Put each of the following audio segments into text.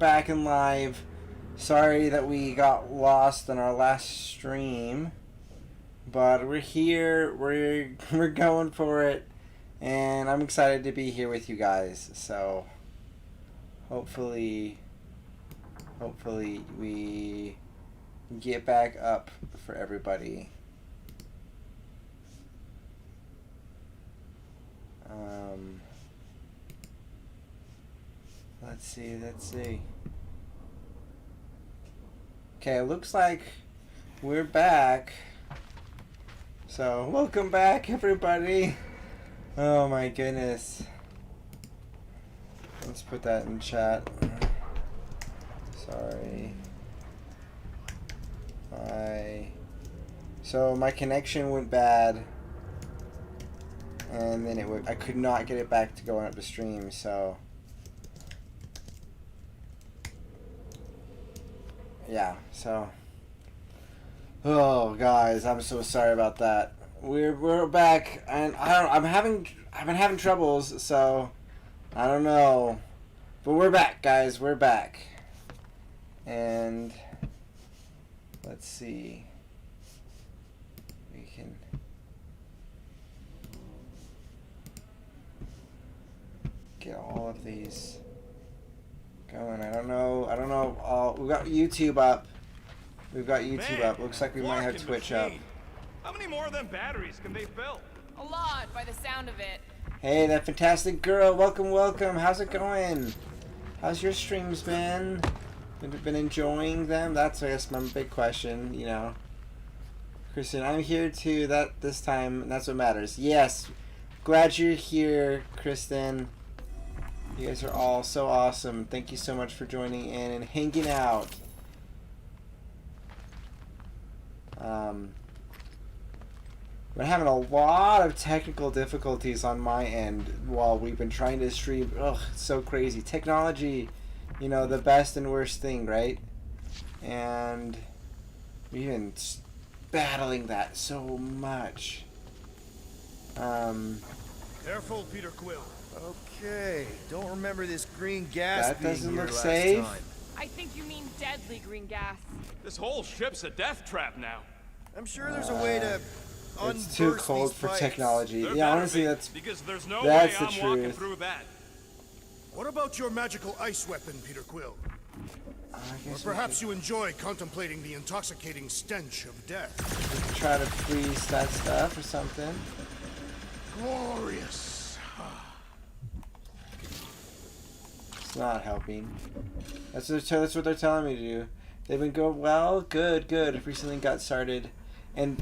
Back in live. Sorry that we got lost in our last stream, but we're here. We're going for it, and I'm excited to be here with you guys. So hopefully we get back up for everybody. Let's see. Okay, looks like we're back. So, welcome back, everybody. Oh my goodness. Let's put that in chat. Sorry. So my connection went bad, and then I could not get it back to going up the stream. So. Yeah, so guys, I'm so sorry about that. We're back, and I've been having troubles, so I don't know. But we're back, guys. We're back. And let's see. We can get all of these going. I don't know. We've got YouTube up. Looks like we might have Twitch up. How many more of them batteries can they fill? A lot, by the sound of it. Hey, that fantastic girl. Welcome. How's it going? How's your streams been? Been enjoying them? That's, I guess, my big question, you know. Kristen, I'm here too. This time, that's what matters. Yes. Glad you're here, Kristen. You guys are all so awesome. Thank you so much for joining in and hanging out. We're having a lot of technical difficulties on my end while we've been trying to stream. Ugh, it's so crazy. Technology, you know, the best and worst thing, right? And we've been battling that so much. Careful, Peter Quill. Okay, don't remember this green gas That being doesn't here look last safe. time. I think you mean deadly green gas. This whole ship's a death trap now. I'm sure there's a way to It's too unburst cold these for pipes. technology. There Yeah, better honestly, be, that's because there's no that's way the I'm walking truth. through that. What about your magical ice weapon, Peter Quill? I Or guess perhaps you enjoy contemplating the intoxicating stench of death. we could try to freeze that stuff or something. Glorious. It's not helping. That's what they're telling me to do. They've been going well. Good. Recently got started, and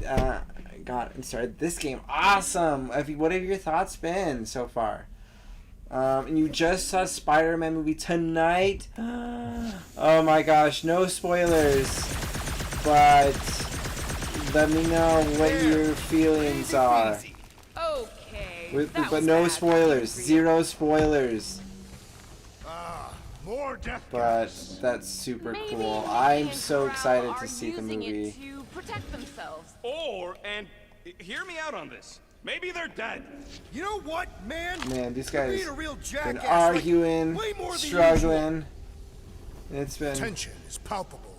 started this game. Awesome. What have your thoughts been so far? And you just saw Spider-Man movie tonight. Oh my gosh, no spoilers, but let me know what your feelings are. Okay. But no spoilers. Zero spoilers. More death But gas. that's super Maybe cool. he I'm and so Corral excited are to see the using movie. it to protect themselves. And hear me out on this. Maybe they're dead. You know what, man? Man, these You're guys being a real been jackass, arguing, like, way more than struggling. It's been Tension is palpable.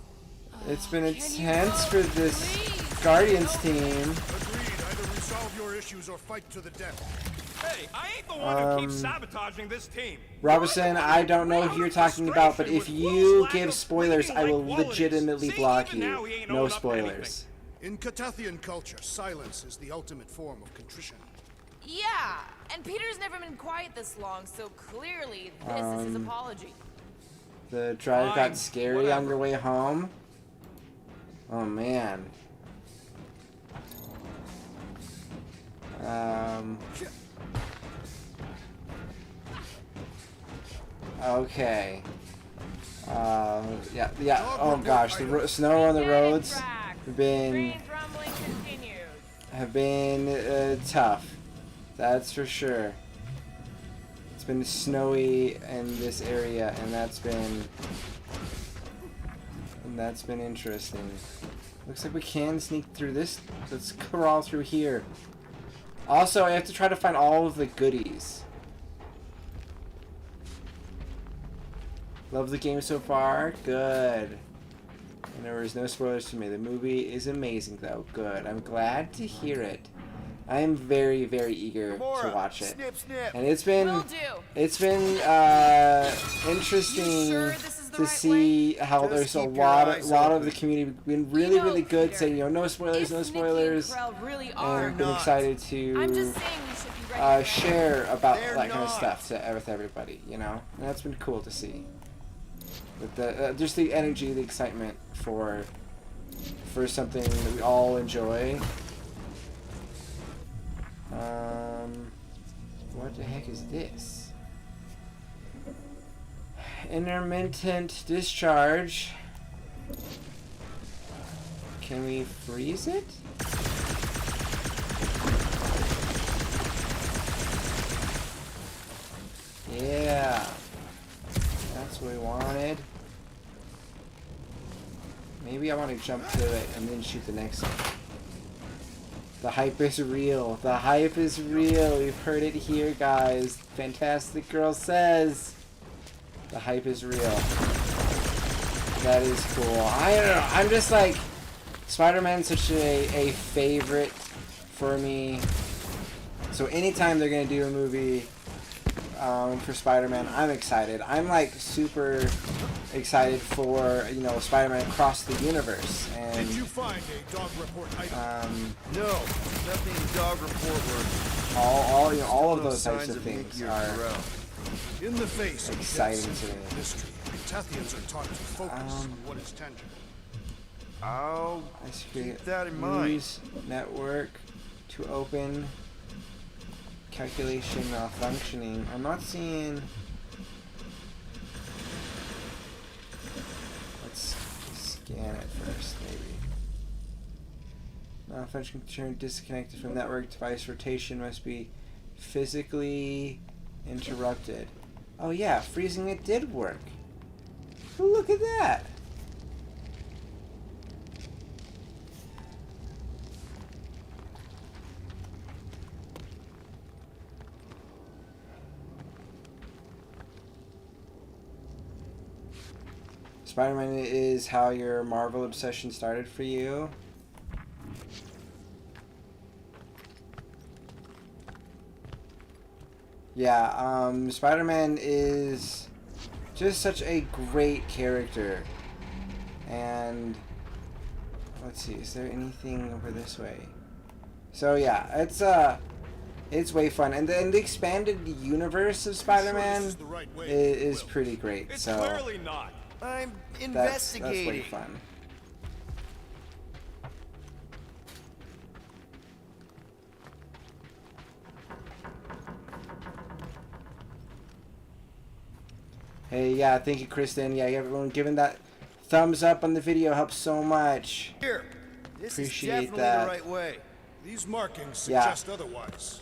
been Can you intense go, for this please? Guardians team. Agreed. Either resolve your issues or fight to the death. Hey, I ain't the one who keeps sabotaging this team. Robinson, I don't know who you're talking about, but if you give spoilers, I will legitimately block you. No spoilers. In Catathian culture, silence is the ultimate form of contrition. Yeah, and Peter's never been quiet this long, so clearly this is his apology. The drive Fine, got scary on whatever. your way home. Oh man. Okay. Yeah. Oh gosh, the snow on the Get it, roads Drax. been Train's rumbling continues. have been tough. That's for sure. It's been snowy in this area, and that's been interesting. Looks like we can sneak through this. Let's crawl through here. Also, I have to try to find all of the goodies. Love the game so far. Good. And there was no spoilers for me. The movie is amazing, though. Good. I'm glad to hear it. I am very, very eager to watch it. Snip, snip. And it's Will been do. interesting You sure this is the to right see how Just there's a keep your lot eyes of open. the community been really, You know, really good, Peter, saying, no spoilers, no If spoilers. Nikki and Krell really are. And been not. excited I'm just to saying we should be ready. for share about They're that kind of not. stuff with everybody, And that's been cool to see. But just the energy, the excitement for something that we all enjoy. What the heck is this? Intermittent discharge. Can we freeze it? Yeah. That's what we wanted. Maybe I want to jump to it and then shoot the next one. The hype is real. The hype is real. We've heard it here, guys. Fantastic Girl says the hype is real. That is cool. I don't know. I'm just like, Spider-Man's such a favorite for me. So anytime they're going to do a movie for Spider-Man, I'm excited. I'm like super excited for Spider-Man across the universe. And Did you find a dog report item? No, nothing dog report worthy. all of No those types signs of things Mickey or are Pharrell. In the face of exciting depths to me. of mystery, Tathians are taught to focus on what is tangible. I'll Let's keep that in mind. Use network to open calculation malfunctioning. I'm not seeing. Let's scan it first, maybe. Malfunction turned disconnected from network device rotation must be physically interrupted. Oh yeah, freezing it did work. Look at that. Spider-Man is how your Marvel obsession started for you. Yeah, Spider-Man is just such a great character. And let's see, is there anything over this way? So yeah, it's way fun, and the expanded universe of Spider-Man Sure this is the right way, is Will? pretty great. It's So clearly not. I'm that's way investigating. fun. Hey, yeah, thank you, Kristen. Yeah, everyone giving that thumbs up on the video helps so much. Here, this Appreciate is definitely that. the right way. These markings Yeah. suggest otherwise.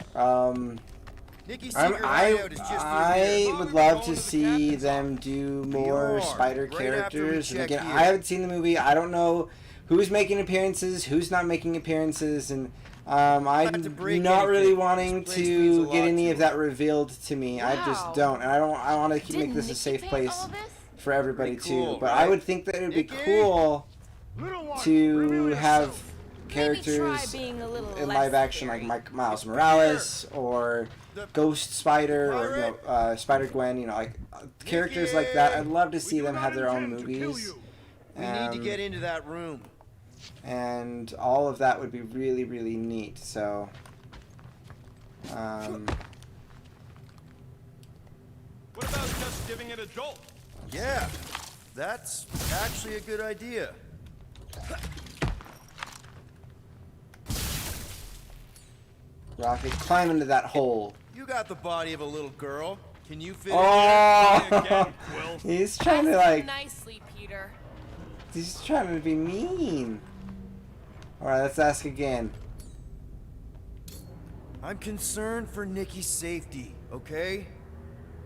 Nikki's I secret hideout is just through here. would love to see them do more are, Spider right after we characters. And check again, here. I haven't seen the movie. I don't know who's making appearances, who's not making appearances, and I'm to break not really anything. wanting This place means to a get lot any to of us. that revealed to me. I just Wow. don't, and I want to keep make Didn't this a Nikki safe paint place all this? for everybody Pretty cool, too. But right? I would think that it would be Nikki? cool Little one, to reveal have yourself. Maybe try characters being a little in less live action scary. like Miles Morales or The Ghost Spider or pirate? Spider Gwen, characters like that. I'd love to see We do them not have their own intend to kill movies, you. We need to get into that room. and all of that would be really, really neat. So, What about just giving it a jolt? Yeah, that's actually a good idea. Rocket, climb into that hole. You got the body of a little girl. Can you fit Oh, Again, Quill. he's trying to Ask him nicely, Peter. he's trying to be mean. All right, let's ask again. in? I'm concerned for Nikki's safety, okay?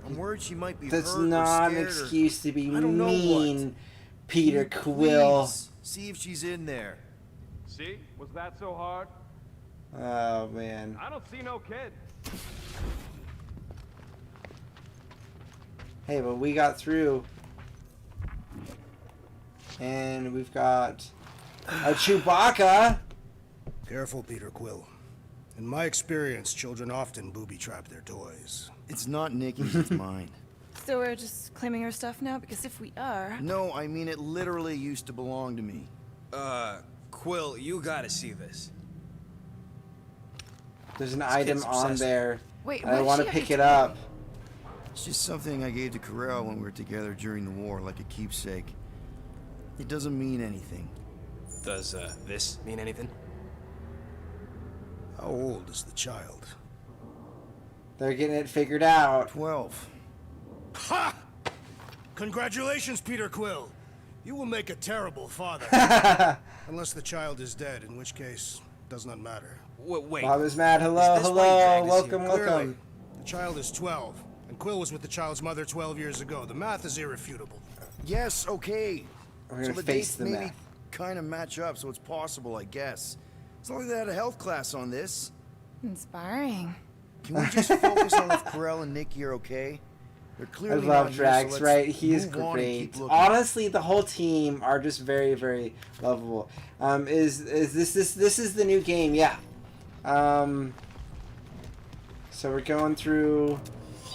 I'm worried she might be That's hurt or not an scared or- excuse to be I don't know mean, Peter Can you Quill. please see if she's in there. See? Was that so hard? Oh man. I don't see no kid. Hey, but we got through And we've got a Chewbacca. Careful, Peter Quill. In my experience, children often booby-trap their toys. It's not Nikki's, it's mine. So we're just claiming her stuff now? Because if we are... No, I mean it literally used to belong to me. Quill, you gotta see this. There's an item kid's on obsessed. there. Wait, I why want to does she pick have it a up. It's just something I gave to Karel when we were together during the war, like a keepsake. It doesn't mean anything. Does, this mean anything? How old is the child? They're getting it figured out. 12. Ha! Congratulations, Peter Quill. You will make a terrible father. Unless the child is dead, in which case, does not matter. Wait. Bob is mad. Hello, Is this why you hello. dragged us Welcome, here? Clearly, welcome. the child is 12, and Quill was with the child's mother 12 years ago. The math is irrefutable. Yes, okay. We're So gonna the face dates the maybe math. kind of match up, so it's possible, I guess. It's not like they had a health class on this. Inspiring. Can we just focus on if Karel and Nikki are okay? They're I clearly love not here, Drax, so let's right? He's move on and keep great. looking. Honestly, the whole team are just very, very lovable. Is this is the new game? Yeah. So we're going through.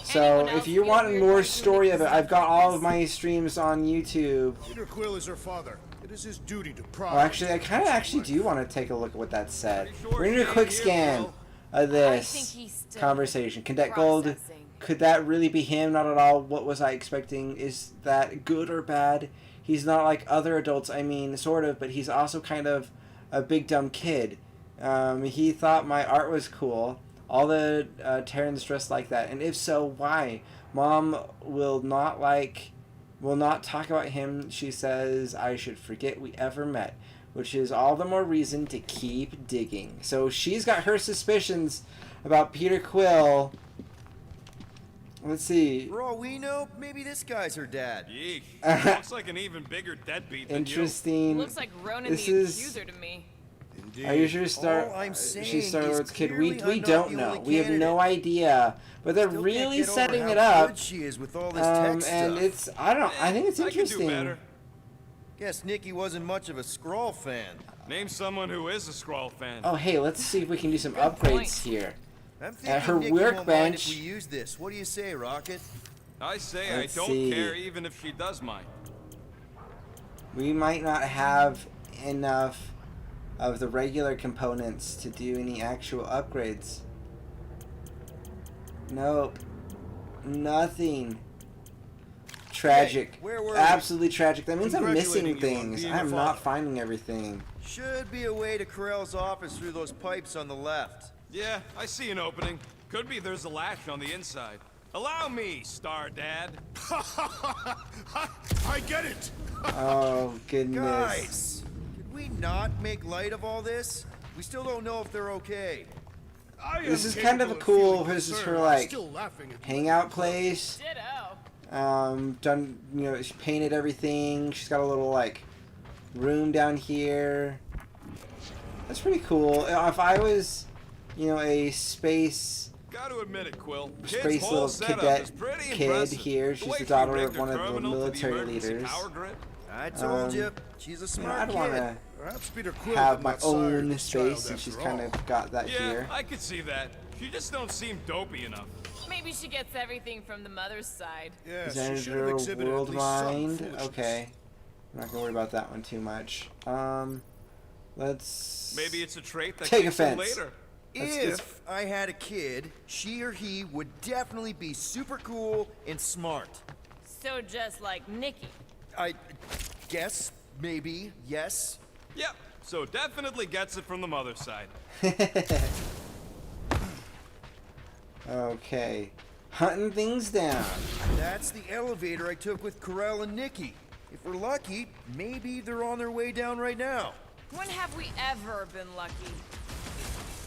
So Anyone if else you feel want weird more like story doing of it, this I've got all on of my streams on YouTube. Peter Quill is her father. It is his duty to prod. Well, actually, I kind of actually do want to take a look at what that said. We're gonna do a quick scan of I think this he's still conversation. Cadet Gold, processing. could that really be him? Not at all. What was I expecting? Is that good or bad? He's not like other adults. I mean, sort of, but he's also kind of a big dumb kid. He thought my art was cool. All the Terrans dressed like that, and if so, why? Mom will not talk about him. She says I should forget we ever met, which is all the more reason to keep digging. So she's got her suspicions about Peter Quill. Let's see. For all we know, maybe this guy's her dad. Yeesh. Looks like an even bigger deadbeat than Interesting. Looks like Ronan This the is- accuser to me. Indeed. Are you sure Star? All I'm saying She's Star is Lord's kid. clearly We I'm not don't the know. only We have no candidate. idea. But they're Still can't really get over setting how it up. good she is with all this tech And stuff. it's I think it's I could do interesting. better. Guess Nikki wasn't much of a Skrull fan. Name someone who is a Skrull fan. Oh hey, let's see if we can do some upgrades point. here. I'm thinking At her Nikki won't mind workbench- if we use this. What do you say, Rocket? I say Let's I don't see. care even if she does mind. We might not have enough of the regular components to do any actual upgrades. Nope. Nothing. Tragic. where were we? Absolutely tragic. That means I'm missing Congratulating you on things. being a I'm not father. finding everything. Should be a way to Karel's office through those pipes on the left. Yeah, I see an opening. Could be there's a latch on the inside. Allow me, Star Dad. I get it. Oh goodness. Guys, could we not make light of all this? We still don't know if they're okay. I am This is kind of a capable cool- feeling this is concern. her, I'm like, still laughing at you. Hangout place. Ditto. Done. You know, she painted everything. She's got a little like room down here. That's pretty cool. If I was, you know, a space Gotta admit it, Quill. space Kid's little whole setup cadet is pretty kid impressive. here. The She's way the she daughter rigged of her one of the terminal to military emergency leaders. power grid. I told Um, you, she's a You know, smart I'd kid. want to Perhaps Peter Quill have did my not sire own this space, child since she's after kind all. of got that Yeah, here. I could see that. She just don't seem dopey enough. Maybe she gets everything from the mother's side. Yes, she should have Xander exhibited at World least some Mind. foolishness. Okay. I'm not gonna worry about that one too much. Let's Maybe it's a trait that Take kicks in offense. later. If I had a kid, she or he would definitely be super cool and smart. So just like Nikki. I guess, maybe, yes. Yep. So definitely gets it from the mother's side. Okay. Hunting things down. That's the elevator I took with Karel and Nikki. If we're lucky, maybe they're on their way down right now. When have we ever been lucky?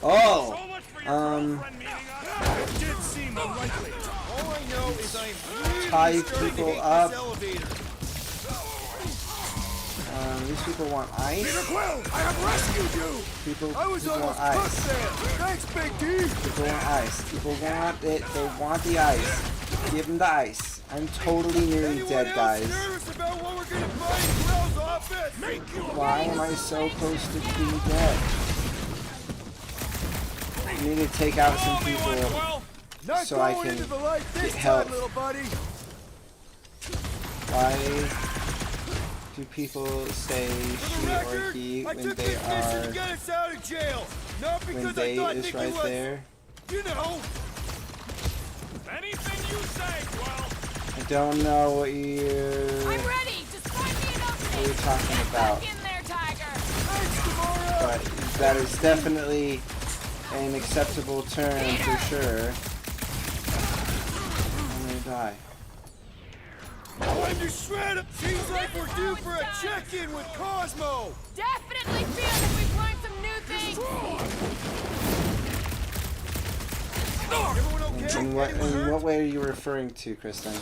Oh. So much for your Um, girlfriend meeting us. It did seem unlikely. All I know is I'm really Tie starting to people hate up. this elevator. These people want ice. Peter Quill, I have rescued you. People I was want almost ice. cooked there. Thanks, Big D. People want ice. People want it. They want the ice. Give them the ice. I'm totally nearly Anyone dead, else guys. nervous about what we're gonna find in Karel's office? fist! Make you Why am I so close to being dead? I need to take out some people Not so I going can into the light this get help. time, little buddy. Why do people say she or he I when took they this mission to are get us out of jail. Not when because they I thought is Nicky right was, there? you know. Anything you say, Quill. I don't know what you're ready. Just find me an opening. talking about, Get in there, Tiger. but that is definitely an acceptable term for sure. I'm gonna die. When you shred it, seems like we're due for a check-in with Cosmo. Definitely feel that we've learned some new things. Everyone okay? In what way are you referring to, Kristen?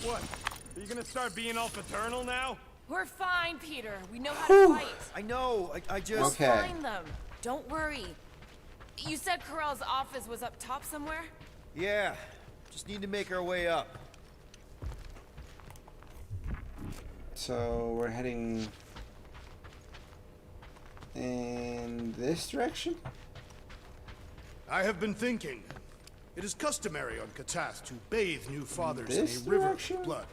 What? Are you gonna start being all paternal now? We're fine, Peter. We know how to fight. I know. I We'll just. Okay. find them. Don't worry. You said Corell's office was up top somewhere? Yeah. Just need to make our way up. So we're heading in this direction? I have been thinking. It is customary on Katath to bathe new fathers This in a river direction? of blood.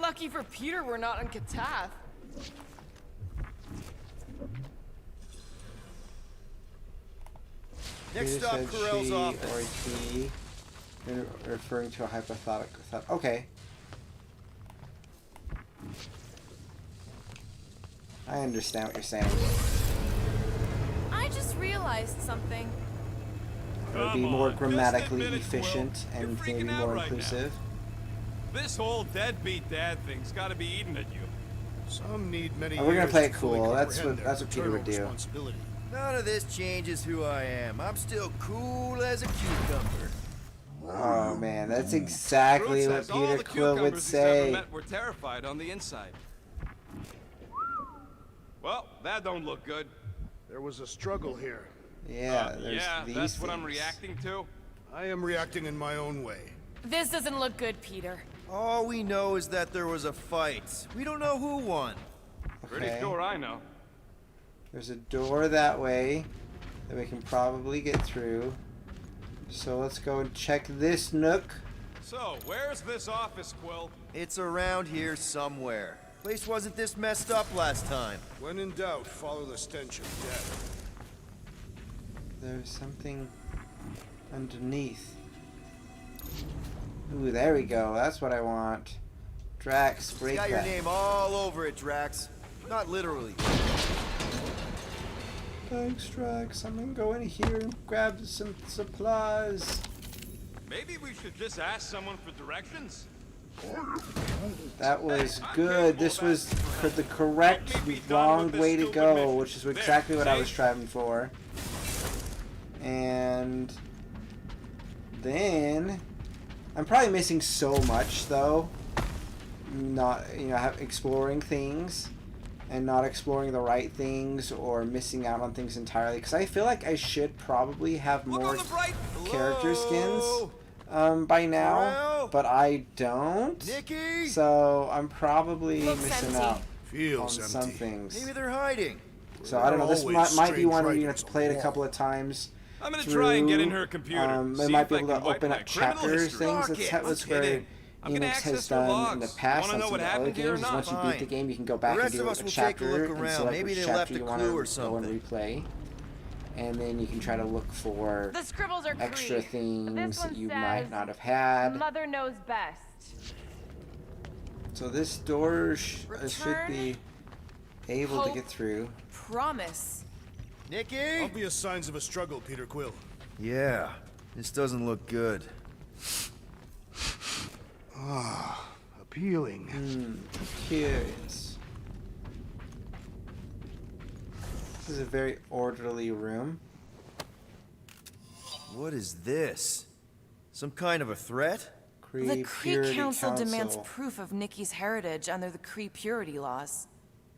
Lucky for Peter, we're not on Katath. Next Peter stop, said Corell's she office. or he, referring to a hypothetical thought. Okay. I understand what you're saying. I just realized something. It would be Come more on, just grammatically admit it, efficient Quill. You're and maybe freaking out more right now. inclusive. This whole deadbeat dad thing's gotta be eating at you. Some need many And we're gonna years play to it fully cool. That's comprehend what their Peter would paternal do. responsibility. None of this changes who I am. I'm still cool as a cucumber. Oh man, that's exactly Fruit what says all Peter the Quill would cucumbers he's ever say. met were terrified on the inside. Well, that don't look good. There was a struggle here. Yeah, there's yeah, these that's what I'm things. reacting to. I am reacting in my own way. This doesn't look good, Peter. All we know is that there was a fight. We don't know who won. Pretty Okay. sure I know. There's a door that way that we can probably get through. So let's go and check this nook. So, where's this office, Quill? It's around here somewhere. Place wasn't this messed up last time. When in doubt, follow the stench of death. There's something underneath. Ooh, there we go. That's what I want. Drax, It's break got your that. name all over it, Drax. Not literally. Thanks, Drax. I'm gonna go in here and grab some supplies. Maybe we should just ask someone for directions? That was good. This was the correct wrong way to go, which is exactly what I was striving for. And then I'm probably missing so much though. Not, exploring things and not exploring the right things, or missing out on things entirely, because I feel like I should probably have Look more on the bright. character skins Hello? by now, Corell? but I don't. Nikki? So I'm probably Looks missing empty. out on Feels some empty. things. Maybe they're hiding. So I don't know. This Always might be strange one where you have writings to on play it the a wall. couple of times. I'm gonna try and get in through. her computer. They see might if be I able can to wipe open my up criminal chapters, history. things. Rocket, That's what's I'm where kidding. I'm gonna Enix access has her done in the logs. past Wanna on know some what of the other happened here or games. Is not? once you beat the Fine. game, you can go back The and rest do of a us will take a chapter look and around. select Maybe which they chapter left a you want clue or to go and something. replay. And then you can try to look for The scribbles are extra Cree. things This that one you says, might not have had. Mother knows best. So this door should Return. be able to Hope. get through. Promise. Nikki? Obvious signs of a struggle, Peter Quill. Yeah, this doesn't look good. Appealing. Curious. This is a very orderly room. What is this? Some kind of a threat? The Kree Purity Council demands Council. proof of Nikki's heritage under the Kree purity laws.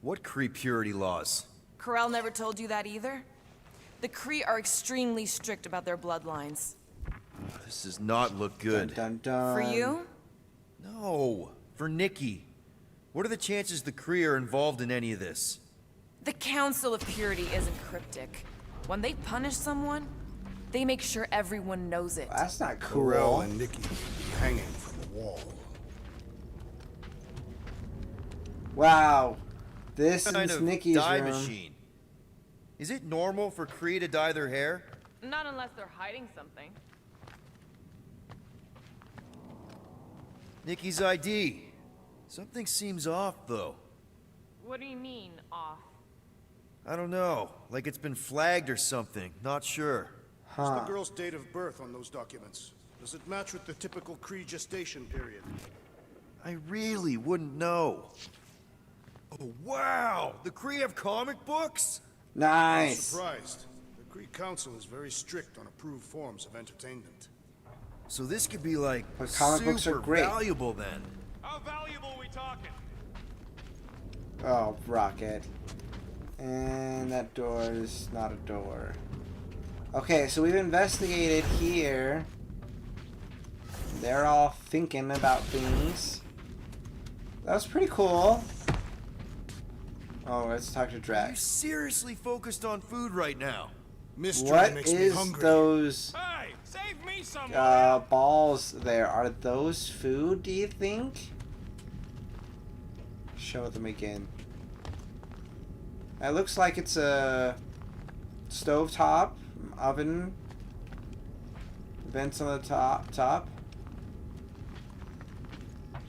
What Kree purity laws? Corell never told you that either? The Kree are extremely strict about their bloodlines. This does not look good. Dun, dun, For dun. you? No, for Nikki. What are the chances the Kree are involved in any of this? The Council of Purity isn't cryptic. When they punish someone, they make sure everyone knows it. That's not Corell cool. and Nikki will be hanging from the wall. Wow. This Kind is of Nikki's dye room. machine. Is it normal for Kree to dye their hair? Not unless they're hiding something. Nikki's ID. Something seems off, though. What do you mean, off? I don't know. Like it's been flagged or something. Not sure. What's Huh. the girl's date of birth on those documents? Does it match with the typical Kree gestation period? I really wouldn't know. Oh, wow! The Kree have comic books? Nice. Surprised. The Kree Council is very strict on approved forms of entertainment. So this could be like But comic books are super great. valuable then. How valuable we talking? Oh, rocket. And that door is not a door. Okay, so we've investigated here. They're all thinking about things. That was pretty cool. Oh, let's talk to Are you Drax. seriously focused on food right now? Mystery What makes me is hungry. those Hey, save me some. balls there? Are those food, do you think? Show them again. It looks like it's a stovetop oven. Vents on the top.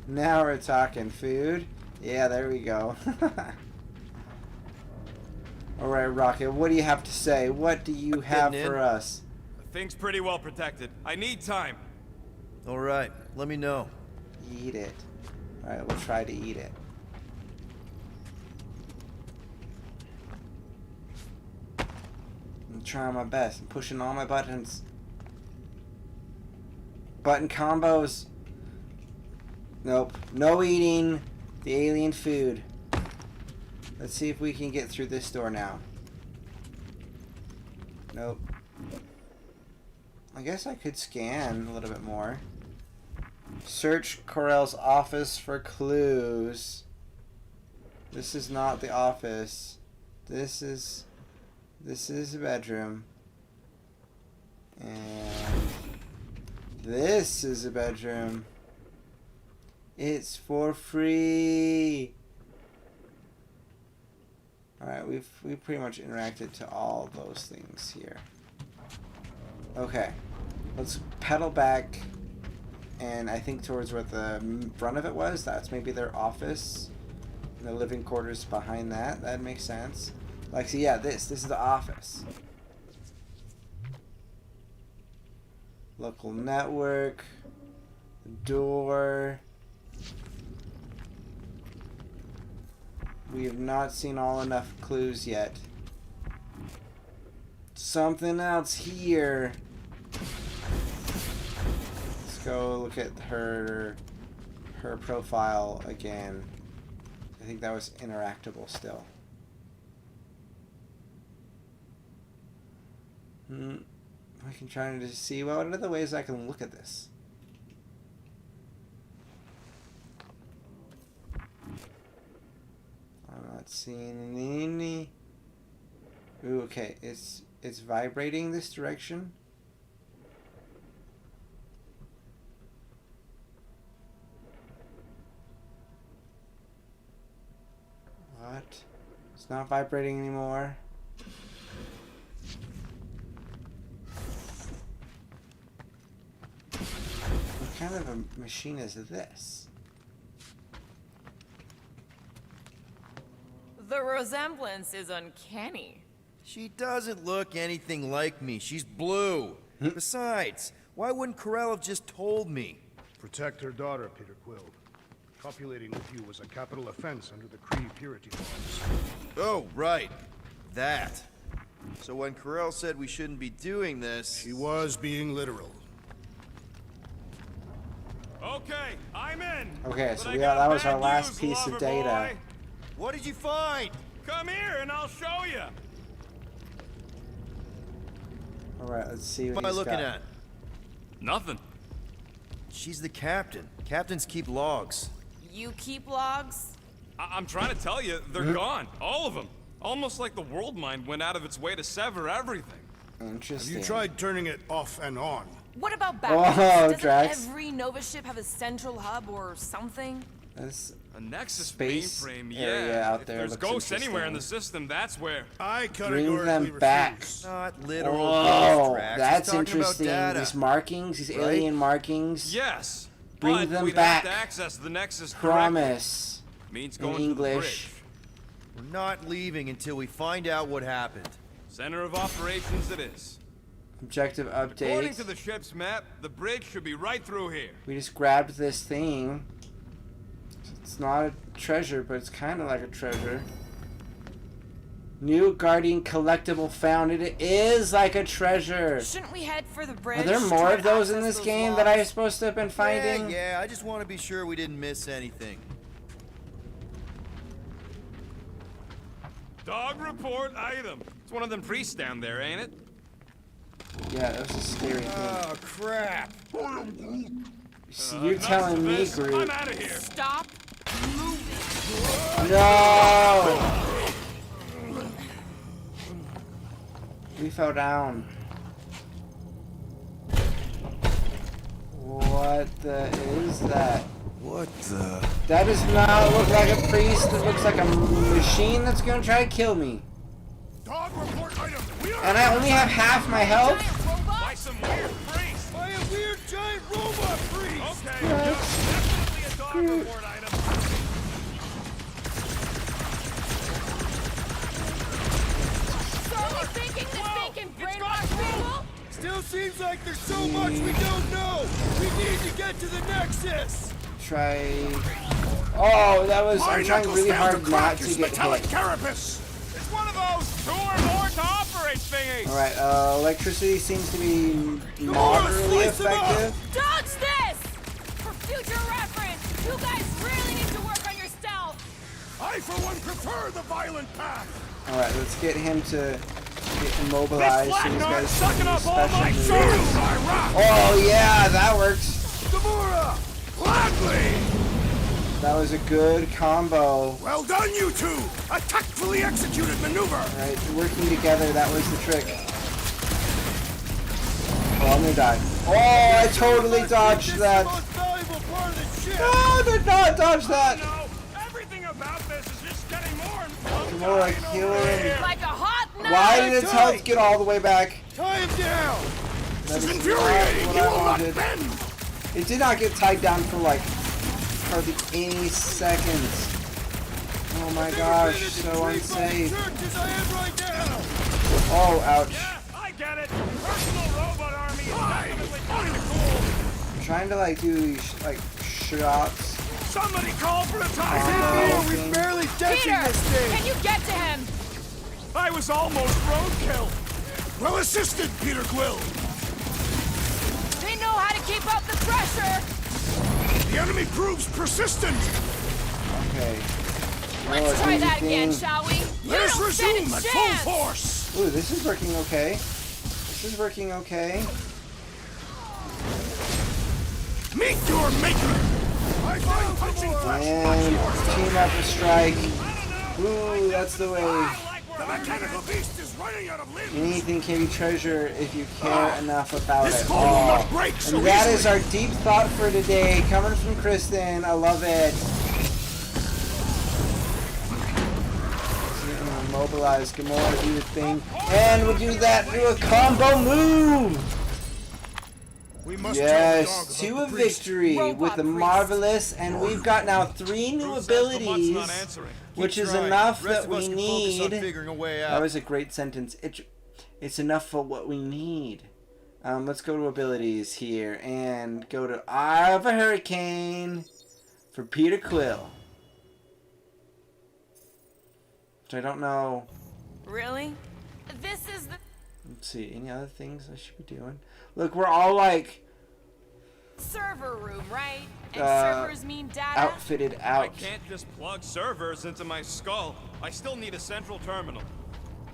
Now we're talking food. Yeah, there we go. Alright, Rocket, what do you have to say? What do you have Getting in. for us? The thing's pretty well protected. I need time. All right, let me know. Eat it. Alright, we'll try to eat it. I'm trying my best. I'm pushing all my buttons. Button combos. Nope. No eating the alien food. Let's see if we can get through this door now. Nope. I guess I could scan a little bit more. Search Corell's office for clues. This is not the office. This is a bedroom. And this is a bedroom. It's for free. Alright, we've pretty much interacted to all those things here. Okay. Let's pedal back, and I think towards where the front of it was. That's maybe their office. And the living quarters behind that. That makes sense. Like, so yeah, this is the office. Local network. Door. We have not seen all enough clues yet. Something else here. Let's go look at her profile again. I think that was interactable still. I can try to see what are the ways I can look at this. I'm not seeing any. Ooh, okay, it's vibrating this direction. What? It's not vibrating anymore. What kind of a machine is this? The resemblance is uncanny. She doesn't look anything like me. She's blue. Besides, why wouldn't Corell have just told me? Protect her daughter, Peter Quill. Copulating with you was a capital offense under the Kree purity laws. Oh, right. That. So when Corell said we shouldn't be doing this... He was being literal. Okay, I'm in. Okay, But so I that got was our bad last news, piece of lover data. boy. What did you find? Come here and I'll show you. Alright, let's see what What am I he's looking got. at? Nothing. She's the captain. Captains keep logs. You keep logs? I'm trying to tell you, they're gone. All of them. Almost like the world mind went out of its way to sever everything. Interesting. Have you tried turning it off and on? What about Oh, backups? Doesn't Drax. every Nova ship have a central hub or something? That's A Nexus Space mainframe, area yeah. out If there there's looks ghosts anywhere in the interesting. system, that's where. I Bring categorically them back. refuse. Not literal Whoa, ghost tracks. that's He's talking about interesting. data. These markings, these Right? alien markings. Yes. Bring but them we'd back. have to access the Nexus Promise. directly. Means In going to the English. bridge. We're not leaving until we find out what happened. Center of operations it is. Objective According update. to the ship's map, the bridge should be right through here. We just grabbed this thing. It's not a treasure, but it's kind of like a treasure. New Guardian collectible found. It is like a treasure. Shouldn't we head for the bridge? Are there more Try of to those in access this those game locks? that I'm supposed to have been finding? Yeah, I just want to be sure we didn't miss anything. Dog report item. It's one of them priests down there, ain't it? Yeah, that was a scary thing. Oh, crap. See, you're Enough telling of me, this. Groot. I'm out of here. Stop moving. No! We fell down. What the is that? What the? That does not look like a priest. It looks like a machine that's gonna try to kill me. Dog report item. We are And I only have half my health. Giant robot? By some weird priest. By a weird giant robot priest. Okay, definitely a dog report item. So are we thinking that they can brainwash people? Still seems like there's so much we don't know. We need to get to the Nexus. Try. Oh, that was. I'm trying really hard not to get metallic hit. carapace. It's one of those 2 or more to operate thingies. All right. Electricity seems to be moderately slice 'em up. effective. Dodge this! For future reference, you guys really need to work on your stealth. I, for one, prefer the violent path. All right. Let's get him to get immobilized. So these guys sucking can up do all my special souls. moves. My rock. Oh yeah, that works. Gamora. Gladly. That was a good combo. Well done, you two. A tactfully executed maneuver. All right, working together. That was the trick. Oh, I'm gonna die. Oh, I totally dodged This that. is the most valuable part of the ship. No, I did not dodge that. No, everything about this is just getting more and more. Gamora, kill him. Like a hot knife. Why did its health get all the way back? Tie him down. That is not Infuriating. what You I will not wanted. bend. It did not get tied down for like hardly any seconds. Oh my gosh, so unsafe. Church as I am right now. Oh, ouch. Yeah, I get it. Personal robot army is definitely kind of cool. I'm trying to like do these like shots. Somebody call for a taxi. Oh, We're barely touching Peter, this thing. can you get to him? I was almost roadkill. Well assisted, Peter Quill. They know how to keep up the pressure. The enemy proves persistent. Okay. Let's try that again, anything- shall we? Let You us don't stand resume a at chance. full force. Ooh, this is working okay. This is working okay. Meet your maker. I find punching flesh And much more team up a strike. Ooh, that's the way. The mechanical beast is running out of limbs. Anything can be treasure if you care enough about This it. phone will not break so and that easily. is our deep thought for today, coming from Kristen. I love it. Mobilize Gamora, do the thing, and we'll do that through a combo move. We must tell the dog Yes, about to the a priest. victory Robot with the priest. marvelous, and we've got now 3 new Who says the mutt's abilities, not answering? which is Trying. enough Rest that of we us can focus on need. figuring a way out. That was a great sentence. It's enough for what we need. Let's go to abilities here and go to Eye of a Hurricane for Peter Quill. Which I don't know. Really? This is the. Let's see. Any other things I should be doing? Look, we're all like Server room, right? And Uh, servers mean data? outfitted I out. can't just plug servers into my skull. I still need a central terminal.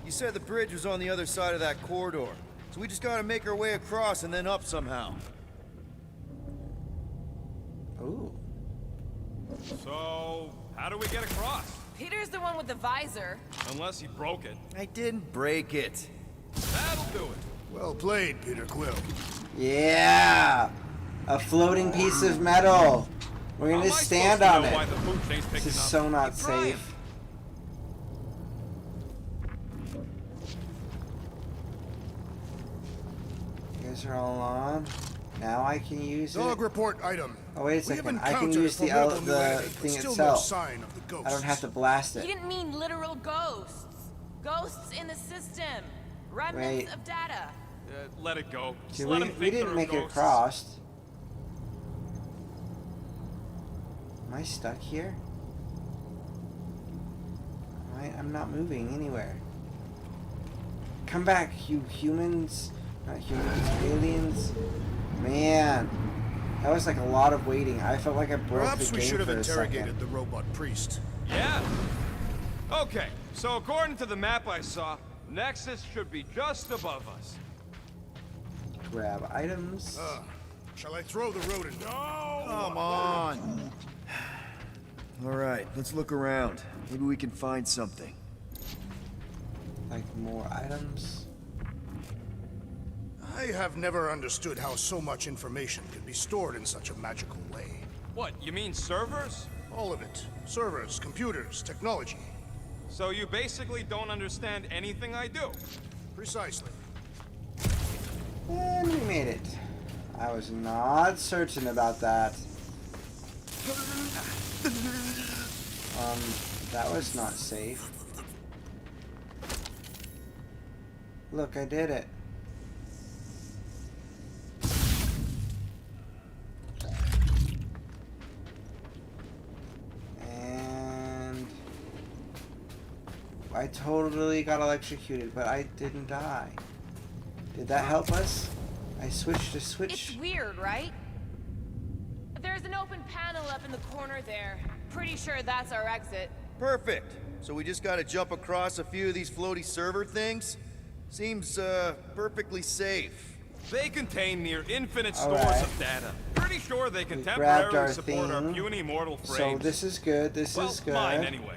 You said the bridge was on the other side of that corridor. So we just gotta make our way across and then up somehow. Ooh. So, how do we get across? Peter's the one with the visor. Unless he broke it. I didn't break it. That'll do it. Well played, Peter Quill. Yeah! A floating piece of metal. We're How gonna am I stand supposed to on know it. why the food chain's This picking is up? so not Keep trying. safe. You guys are all on. Now I can use Dog it. report item. Oh, wait a We second. have I can encountered use a formidable new enemy, but thing still itself. No sign of the ghosts. I don't have to blast He it. didn't mean literal ghosts. Ghosts in the system. Remnants Wait. of data. Let it go. Just Did let we, him we think didn't there are make it ghosts. across. Am I stuck here? I'm not moving anywhere. Come back, you humans. Not humans, aliens. Man, that was like a lot of waiting. I felt like I broke Perhaps the we game should have for a interrogated second. the robot priest. Yeah. Okay, so according to the map I saw, Nexus should be just above us. Grab items. Shall I throw the rodent? No! Come on. All right, let's look around. Maybe we can find something. Like more items. I have never understood how so much information can be stored in such a magical way. What, you mean servers? All of it. Servers, computers, technology. So you basically don't understand anything I do? Precisely. And we made it. I was not certain about that. That was not safe. Look, I did it. And I totally got electrocuted, but I didn't die. Did that help us? I switched to switch. It's weird, right? There's an open panel up in the corner there. Pretty sure that's our exit. Perfect. So we just gotta jump across a few of these floaty server things? Seems, perfectly safe. They contain near infinite All stores right. of data. Pretty sure they can We grabbed our temporarily support our thing. puny mortal frames. So this is good. This well, is good. mine anyway.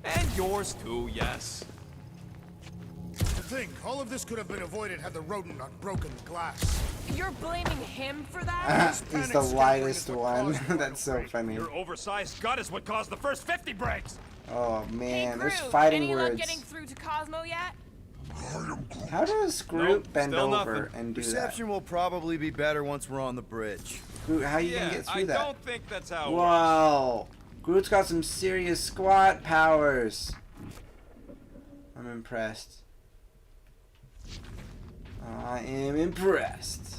And yours too, yes. To think, all of this could have been avoided had the rodent not broken the glass. You're blaming him for that? He's the lightest one. That's so funny. Your oversized gut is what caused the first 50 breaks. Oh Hey, man, Groot, there's fighting any luck words. getting through to Cosmo yet? How does Groot Nope, bend still over nothing. and do Reception will probably be better once we're on the bridge. that? Groot, how you Yeah, gonna get through I that? don't think that's how it works. Whoa, Groot's got some serious squat powers. I'm impressed. I am impressed.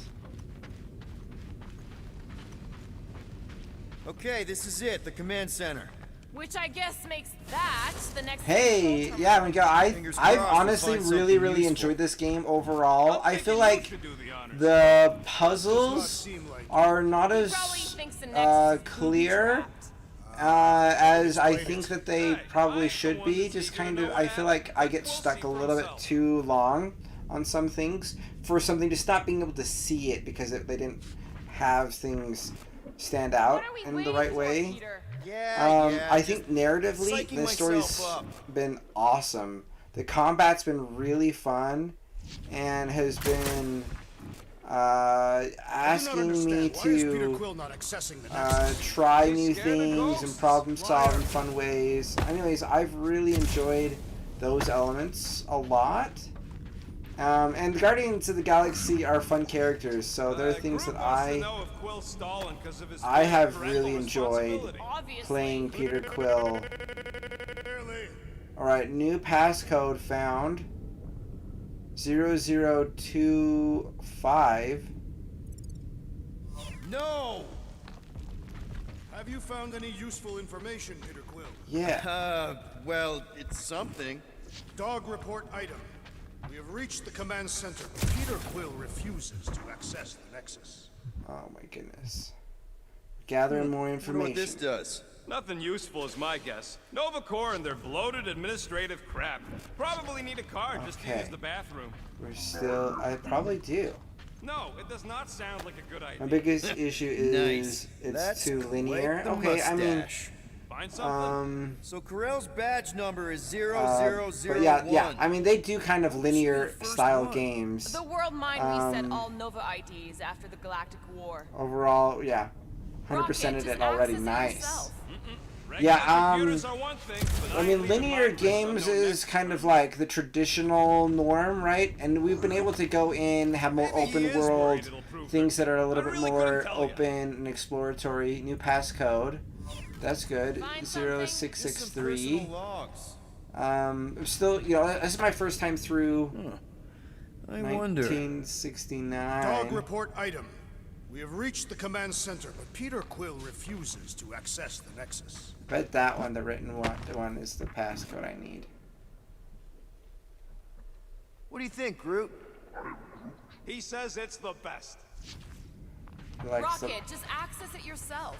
Okay, this is it, the command center. Which I guess makes that the next Hey, control yeah, terminal. Miguel, I've Fingers crossed we'll honestly find really something useful. enjoyed this game overall. I'm I feel thinking like you should do the honors. the Does not puzzles seem like are not Probably as thinks the next is clear booby-trapped. as I Explain think it. that they Hey, probably I'm should the one be. that's Just eager to kind know of, what I feel like I happened. get We'll stuck see a for little bit ourselves. too long on some things for something just not being able to see it because they didn't have things stand out What are we in the waiting right for, way. Peter? Yeah, I think narratively psyching the story's myself up. been awesome. The combat's been really fun and has been I do not asking me understand. Why is Peter to Quill not accessing the Nexus? try He's new scared of things and ghosts. problem solve in Liar. fun ways. Anyways, I've really enjoyed those elements a lot. And the Guardians of the Galaxy are fun characters, so there are things Groot that wants to I know if Quill's stalling 'cause of his I have parental really enjoyed responsibility. Obviously. playing Peter Quill. Clearly. Alright, new passcode found. 0025. No! Have you found any useful information, Peter Quill? Yeah. Well, it's something. Dog report item. We have reached the command center, but Peter Quill refuses to access the Nexus. Oh my goodness. Gathering more I wonder what this information. does. Nothing useful is my guess. Nova Corps and their bloated administrative crap. Probably need a card just to Okay. use the bathroom. We're still. I probably do. No, it does not sound like a good idea. My biggest issue is Nice. it's That's too quite linear. the Okay, I mean, mustache. Find something? So Corell's badge number is but yeah. I mean, they do kind of linear first style one? games. The world mind reset all Nova IDs after the Galactic War. Overall, yeah, 100%ed Rocket, it just already. access it Nice. yourself. Regular Yeah, computers are one thing, but I ain't mean, leaving linear my prints games on no is next kind of terminal. like the traditional norm, right? And we've been able to go in, have more Maybe he open is world, worried it'll prove things it. that are a little I bit really more couldn't tell ya. open and exploratory. New passcode. That's good. Find something? 0663. logs. Still, you know, this is my first time through I wonder. 1969. Dog report item. We have reached the command center, but Peter Quill refuses to access the Nexus. Bet that one, the written one, is the passcode I need. What do you think, Groot? He says it's the best. Like some- Rocket, just access it yourself.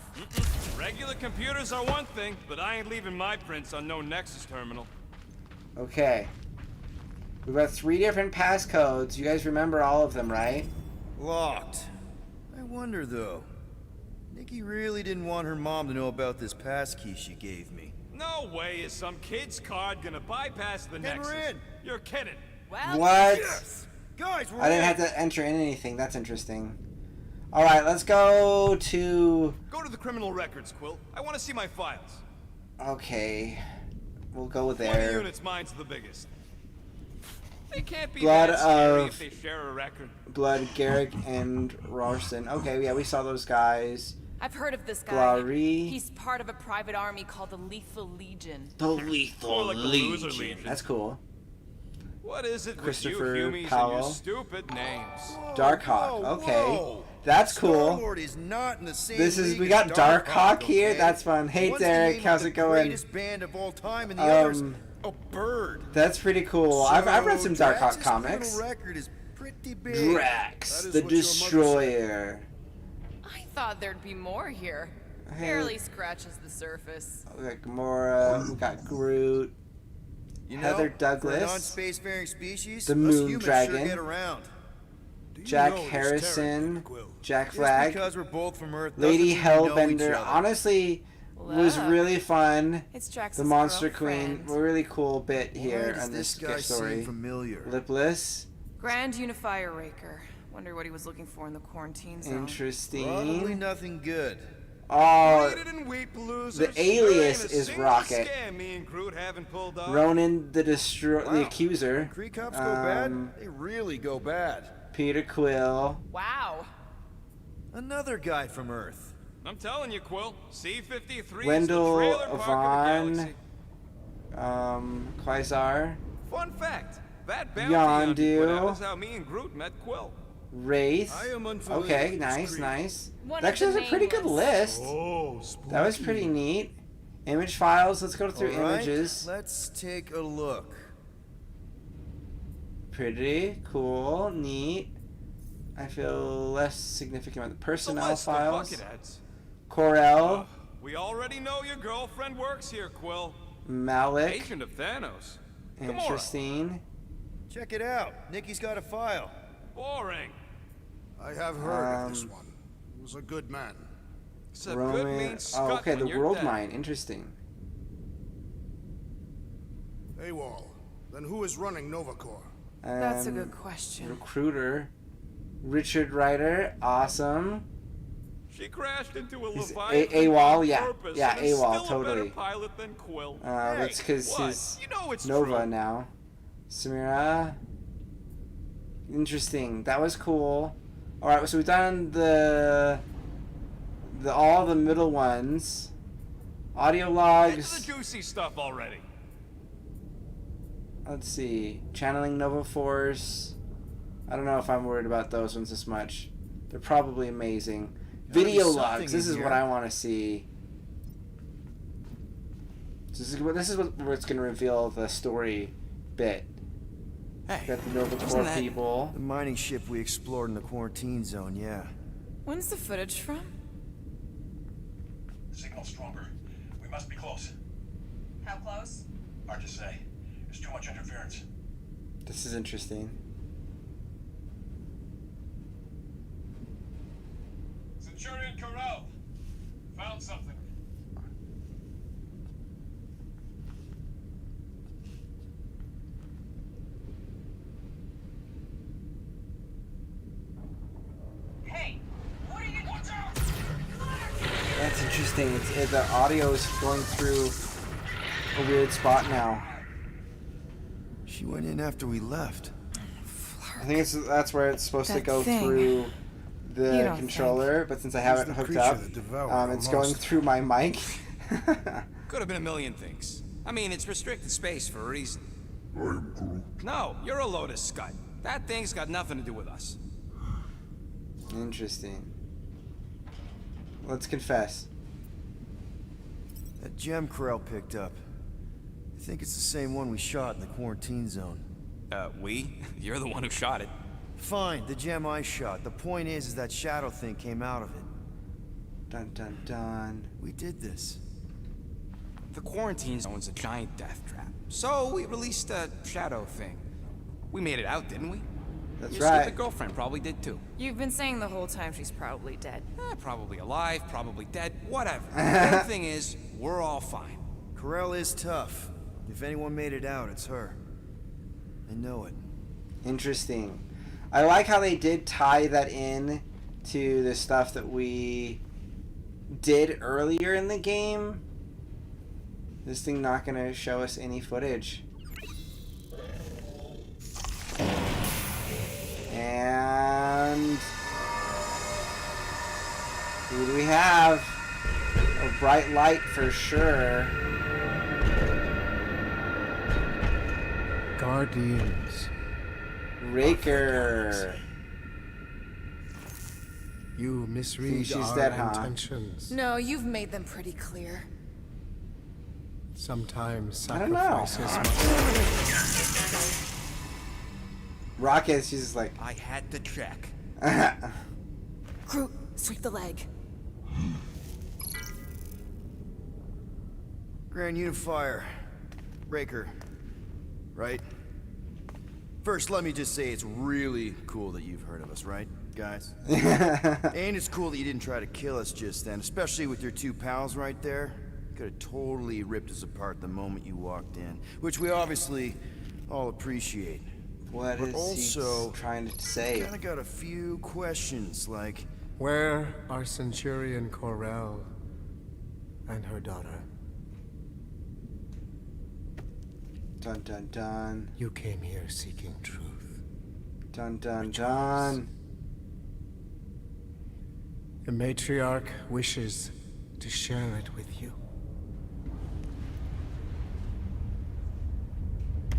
Regular computers are one thing, but I ain't leaving my prints on no Nexus terminal. Okay. We've got 3 different passcodes. You guys remember all of them, right? Locked. I wonder, though. Nikki really didn't want her mom to know about this passkey she gave me. No way is some kid's card gonna bypass the And Nexus. we're in. You're kidding. Well, What? Guys, we're I didn't in. have to enter in anything. That's interesting. All right, let's go to. Go to the criminal records, Quill. I want to see my files. Okay, we'll go 20 there. units, mine's the biggest. They can't be Blood that scary of- if they share a record. Blood, Garrick, and Rorson. Okay, yeah, we saw those guys. I've heard of this guy. Glary. He's part of a private army called the Lethal Legion. The Lethal More like the Loser Legion. That's cool. What is it with Christopher you Humies Powell. and your stupid names? Darkhawk. Whoa, Okay, whoa. that's cool. Star-Lord is not in the same This is league we as got Darkhawk here. okay? That's fun. Hey One's the Derek, name how's of it the going? Greatest band of all time, and the other's a bird. That's pretty cool. I've read some So Darkhawk Drax's comics. criminal record is pretty big. Drax, That is the what your mother Destroyer. I thought there'd be more here. Hey. Barely scratches the surface. We got Gamora. We got Groot. You know, Heather for a Douglas, non-spacefaring species, the us Moon humans Dragon, sure get around. Do you Jack know this Harrison, terror, Peter Quill? Jack Just Flag, because we're both from Earth Lady doesn't mean we know each Hellbender. other. Honestly, was Look, really fun. It's Drax's The Monster Queen, girlfriend. a really cool bit Why here does on this guy story. seem familiar? Lipless, Grand Unifier Raker. Wonder what he was looking for in the quarantine zone. Probably interesting. nothing good. Oh, Waited and wheat losers. the alias There ain't a is single Rocket. Scam me and Groot haven't pulled off. Ronan the the Wow. Accuser, Kree cops go bad? Um, They really go bad. Peter Quill, Wow. Another guy from Earth. I'm telling you, Quill. C-53 Wendell is the trailer park Vaughn, of the galaxy. Quasar, Fun fact. That bounty Yondu. hunter, that was how me and Groot met Quill. Wraith. I am unfamiliar Okay, with this nice, creed. nice. One That of the actually has a pretty good nameless. list. Oh, spooky. That was pretty neat. Image files. Let's go through All right, images. let's take a look. Pretty cool, neat. I feel less significant with the The personnel list of files. bucketheads. Corel, We already know your girlfriend works here, Quill. Malik, Agent of Thanos. Gamora. interesting. Check it out. Nikki's got a file. Boring. I have heard of this Um, one. He was a good man. It's a good Roman. mean Oh, scut okay, the when you're world dead. mine. Interesting. AWOL. Then who is running Novacore? That's a Um, good question. Recruiter, Richard Ryder. Awesome. She crashed into a He's Leviathan AWOL, on yeah. purpose Yeah, and is AWOL, still a better totally. pilot than Quill. That's because What? he's You know it's Nova true. now. Samira. Interesting. That was cool. All right, so we've done the all the middle ones. Audio Get to the logs. juicy stuff already. Let's see. Channeling Nova Force. I don't know if I'm worried about those ones as much. They're probably amazing. Gotta be Video something logs. This in is here. what I want to see. This is what's going to reveal the story bit. Hey, Got the Nova wasn't Corps that- people. The mining ship we explored in the quarantine zone, yeah. When's the footage from? Signal stronger. We must be close. How close? Hard to say. There's too much interference. This is interesting. Centurion Corral. Found something. interesting. The audio is going through a weird spot now. She went in after we left. I think that's where it's supposed to That go thing. through You the don't controller, but since I have Who's it the hooked creature up, that devoured it's our going monster? through my mic. Could have been a million things. I mean, it's restricted space for a reason. No, you're a Lotus Scud. That thing's got nothing to do with us. Interesting. Let's confess. That gem Corell picked up. I think it's the same one we shot in the quarantine zone. We? You're the one who shot it. Fine, the gem I shot. The point is that shadow thing came out of it. Dun dun dun. We did this. The quarantine zone's a giant death trap. So we released a shadow thing. We made it out, didn't we? That's Your right. stupid girlfriend probably did too. You've been saying the whole time she's probably dead. Probably alive, probably dead, whatever. The main thing is, we're all fine. Corell is tough. If anyone made it out, it's her. I know it. Interesting. I like how they did tie that in to the stuff that we did earlier in the game. This thing not gonna show us any footage. And who do we have? A bright light for sure. Guardians. Raker. You Think misread she's our dead, huh? intentions. No, you've made them pretty clear. Sometimes I don't know. sacrifices must... Rocket, she's just like, I had to check. Groot, sweep the leg. Grand Unifier. Raker. Right? First, let me just say it's really cool that you've heard of us, right, guys? And it's cool that you didn't try to kill us just then, especially with your two pals right there. Could have totally ripped us apart the moment you walked in, which we obviously all appreciate. what But is also, he trying to say? Kinda got a few questions, like, Where are Centurion Corell and her daughter? Dun dun dun. You came here seeking truth. Dun dun dun. The matriarch wishes to share it with you.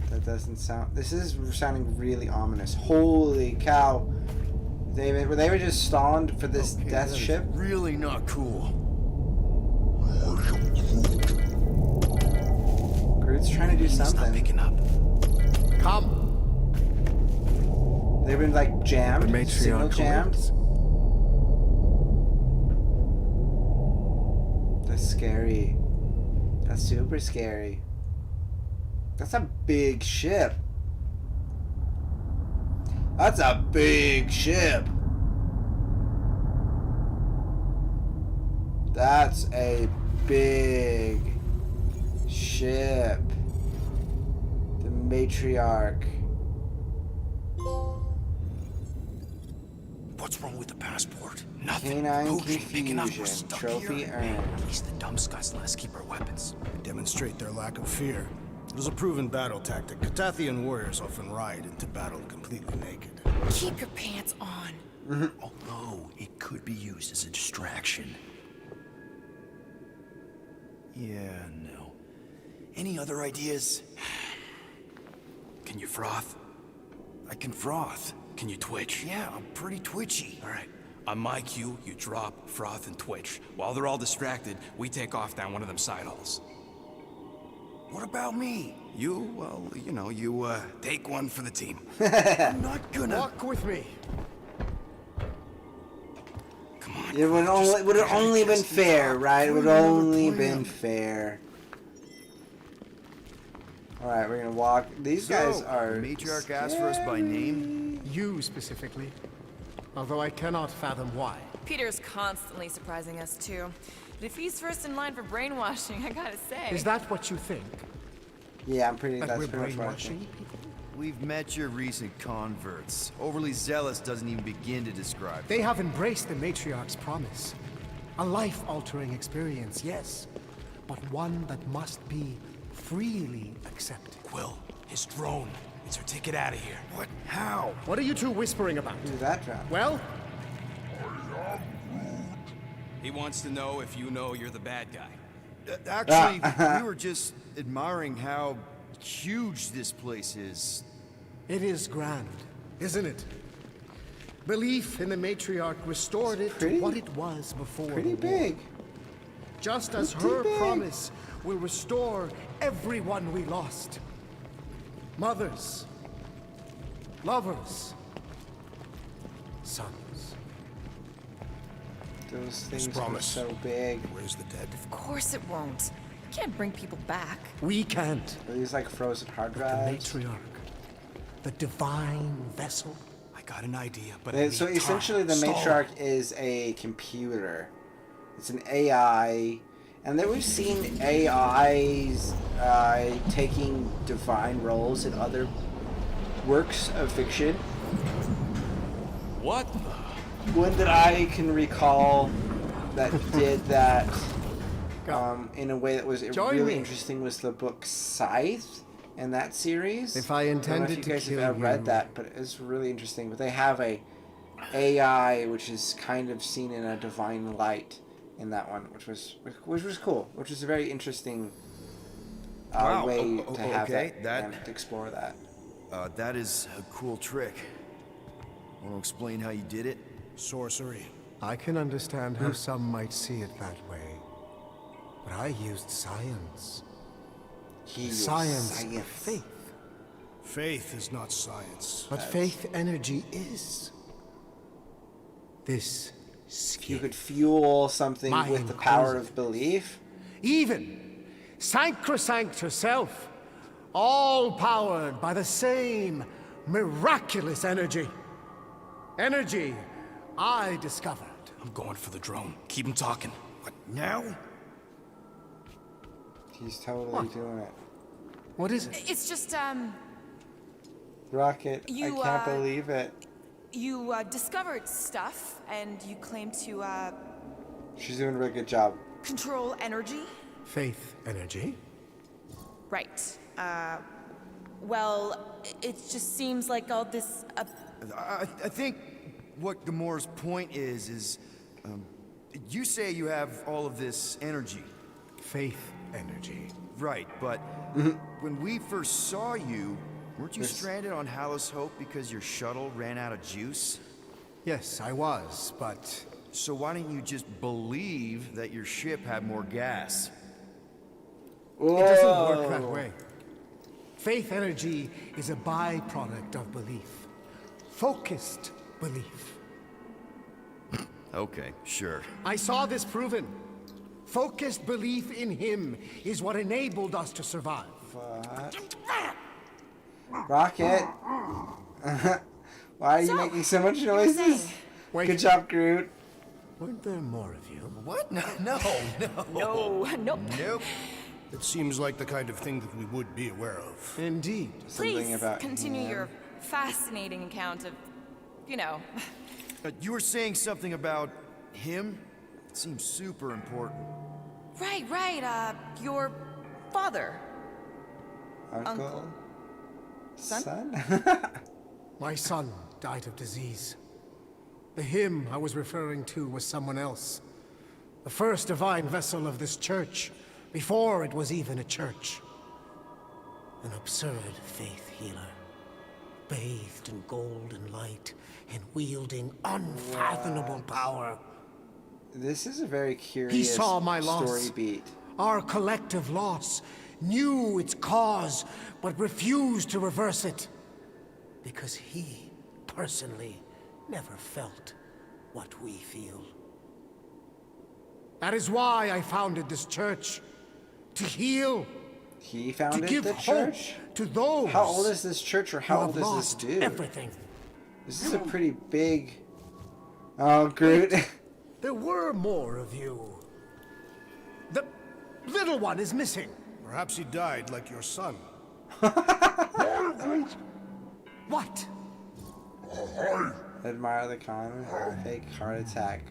That doesn't sound. This is sounding really ominous. Holy cow! They were just stalling for this okay, death that is ship. really not cool. Groot's trying to do He's not something. picking up. Come! They've been like jammed. The Signal matriarch jammed. waits. That's scary. That's super scary. That's a big ship. That's a big ship. That's a big ship. The matriarch. What's wrong with the passport? Nothing. Canine Who ain't picking up? We're confusion. stuck Trophy here. earned. At least the dumb scuds let us keep our weapons. Demonstrate their lack of fear. It was a proven battle tactic. Katathian warriors often ride into battle completely naked. Keep your pants on. Although it could be used as a distraction. Yeah, no. Any other ideas? Can you froth? I can froth. Can you twitch? Yeah, I'm pretty twitchy. All right. On my cue, you drop, froth, and twitch. While they're all distracted, we take off down one of them side halls. What about me? You, well, you know, you, take one for the team. I'm not gonna... Walk with me. Come on. It would have only been fair, right? It would have only been fair. Alright, we're gonna walk. These guys So, are. the matriarch asked for us by name? You specifically. Although I cannot fathom why. Peter's constantly surprising us too. But if he's first in line for brainwashing, I gotta say. Is that what you think? Yeah, I'm pretty. That That's we're pretty much what I brainwashing think. people? We've met your recent converts. Overly zealous doesn't even begin to describe. They have embraced the matriarch's promise. A life-altering experience, yes, but one that must be freely accepted. Quill, his drone. It's our ticket out of here. What? How? What are you two whispering about? Do that drop. Well, He wants to know if you know you're the bad guy. Actually, we were just admiring how huge this place is. it is grand, isn't it? Belief in the matriarch restored it pretty- to what it was before Pretty the war. big. Just as Pretty her big. promise will restore everyone we lost. Mothers, lovers, sons. Those things are promise. so big. Where's the dead? Of course it won't. You can't bring people back. We can't. Are these like frozen hard The drives? matriarch, the divine vessel. I got an idea, but I So need essentially, time. the Stall. matriarch is a computer. It's an AI, and then we've seen AIs taking divine roles in other works of fiction. What? One that I can recall that did that in a way that was Join really me. interesting was the book Scythe in that series. If I I don't know intended if to you guys have kill ever read you- that, but it's really interesting. But they have a AI which is kind of seen in a divine light in that one, which was cool, which is a very interesting Wow, way oh, to have okay, that and to explore that. That is a cool trick. Want to explain how you did it? Sorcery. I can understand how some might see it that way. But I used science. He used Science of science. faith. Faith is not science. But faith energy is. This You skill. could fuel something Mind with the power closed. of belief. Even Sancrosanct herself, all powered by the same miraculous energy. Energy I discovered. I'm going for the drone. Keep him talking. What, now? He's totally doing it. What is it? It's just, Rocket, You, I can't believe it. you, discovered stuff, and you claim to, She's doing a really good job. control energy? Faith energy? Right. Well, it just seems like all this, I think what Gamora's point is, you say you have all of this energy. Faith energy. Right, but when we first saw you, weren't you stranded on Hallis Hope because your shuttle ran out of juice? Yes, I was, but So why didn't you just believe that your ship had more gas? it doesn't work that way. Faith energy is a byproduct of belief. Focused belief. Okay, sure. I saw this proven. Focused belief in him is what enabled us to survive. Rocket! Why are you So, making so much you were noises? saying- Wait, Good job, Groot. weren't there more of you? What? No, no. no, nope. Nope. It seems like the kind of thing that we would be aware of. Indeed. Something Please about continue him. your fascinating account of, you know, You were saying something about him? It seems super important. right, your father. Uncle? Son? My son died of disease. The him I was referring to was someone else. The first divine vessel of this church, before it was even a church. An absurd faith healer, bathed in golden light and wielding unfathomable power. This is a very curious He saw my loss. story beat. Our collective loss, knew its cause, but refused to reverse it. Because he, personally, never felt what we feel. That is why I founded this church. To heal, He to founded give the hope church? to those How old is this church, or who how have old is this lost dude? everything. This is a pretty big... Oh, Groot. There were more of you. The little one is missing. Perhaps he died like your son. What? Admire the comment. Fake heart attack.